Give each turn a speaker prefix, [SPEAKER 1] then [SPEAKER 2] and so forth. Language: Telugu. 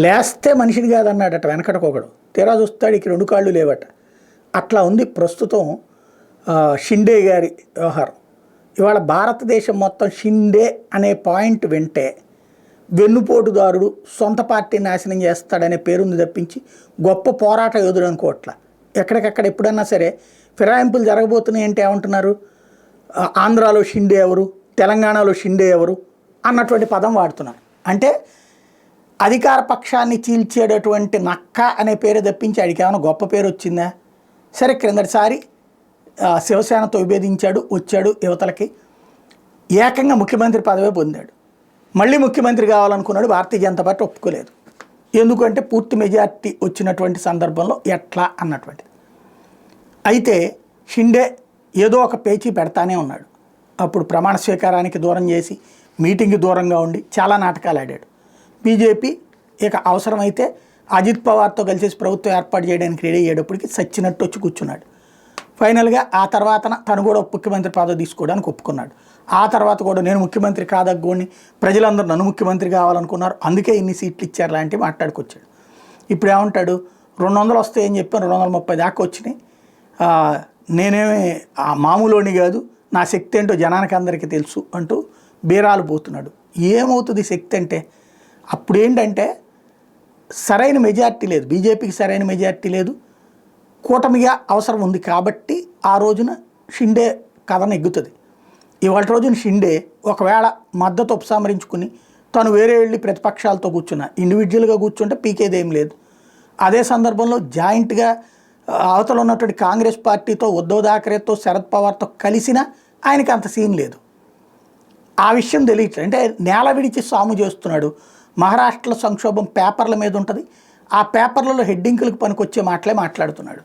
[SPEAKER 1] లేస్తే మనిషిని కాదన్నాడట వెనకటకొకడు. తీరా చూస్తాడు ఇక 2 కాళ్ళు లేవట. అట్లా ఉంది ప్రస్తుతం షిండే గారి వ్యవహారం. ఇవాళ భారతదేశం మొత్తం షిండే అనే పాయింట్ వింటే వెన్నుపోటుదారుడు, సొంత పార్టీని నాశనం చేస్తాడనే పేరుంది తప్పించి గొప్ప పోరాట యోధుడు అనుకోవట్ల. ఎక్కడికక్కడ ఎప్పుడన్నా సరే ఫిరాయింపులు జరగబోతున్నాయి అంటే ఏమంటున్నారు, ఆంధ్రాలో షిండే ఎవరు, తెలంగాణలో షిండే ఎవరు అన్నటువంటి పదం వాడుతున్నారు. అంటే అధికార పక్షాన్ని చీల్చేటటువంటి నక్క అనే పేరు తప్పించి ఆడికి ఏమైనా గొప్ప పేరు వచ్చిందా? సరే, క్రిందటిసారి శివసేనతో విభేదించాడు, వచ్చాడు యువతలకి, ఏకంగా ముఖ్యమంత్రి పదవే పొందాడు. మళ్ళీ ముఖ్యమంత్రి కావాలనుకున్నాడు, భారతీయ జనతా పార్టీ ఒప్పుకోలేదు. ఎందుకంటే పూర్తి మెజార్టీ వచ్చినటువంటి సందర్భంలో ఎట్లా అన్నటువంటిది. అయితే షిండే ఏదో ఒక పేచీ పెడతానే ఉన్నాడు. అప్పుడు ప్రమాణ స్వీకారానికి దూరం చేసి, మీటింగ్కి దూరంగా ఉండి చాలా నాటకాలు ఆడాడు. బీజేపీ ఇక అవసరమైతే అజిత్ పవార్తో కలిసి ప్రభుత్వం ఏర్పాటు చేయడానికి రెడీ అయ్యేటప్పటికి సచ్చినట్టు వచ్చి కూర్చున్నాడు. ఫైనల్గా ఆ తర్వాత తను కూడా ముఖ్యమంత్రి పదవి తీసుకోవడానికి ఒప్పుకున్నాడు. ఆ తర్వాత కూడా నేను ముఖ్యమంత్రి కాదగ్గోని, ప్రజలందరూ నన్ను ముఖ్యమంత్రి కావాలనుకున్నారు, అందుకే ఇన్ని సీట్లు ఇచ్చారు లాంటివి మాట్లాడుకొచ్చాడు. ఇప్పుడు ఏమంటాడు, 200 వస్తాయని చెప్పాను, 230 దాకా వచ్చినాయి, నేనేమి మామూలుని కాదు, నా శక్తి ఏంటో జనానికి అందరికీ తెలుసు అంటూ బీరాలు పోతున్నాడు. ఏమవుతుంది శక్తి అంటే? అప్పుడేంటంటే సరైన మెజార్టీ లేదు, బీజేపీకి సరైన మెజార్టీ లేదు, కూటమిగా అవసరం ఉంది కాబట్టి ఆ రోజున షిండే కథ నెగ్గుతుంది. ఇవాళ రోజున షిండే ఒకవేళ మద్దతు ఉపసంహరించుకుని తను వేరే వెళ్ళి ప్రతిపక్షాలతో కూర్చున్నా, ఇండివిజువల్గా కూర్చుంటే పీకేదేం లేదు. అదే సందర్భంలో జాయింట్గా అవతల ఉన్నటువంటి కాంగ్రెస్ పార్టీతో, ఉద్ధవ్ థాకరేతో, శరద్ పవార్తో కలిసినా ఆయనకి అంత సీన్ లేదు. ఆ విషయం తెలియట్లేదు. అంటే నేల విడిచి సాము చేస్తున్నాడు. మహారాష్ట్రలో సంక్షోభం పేపర్ల మీద ఉంటుంది, ఆ పేపర్లలో హెడ్డింకులకు పనికొచ్చే మాటలే మాట్లాడుతున్నాడు.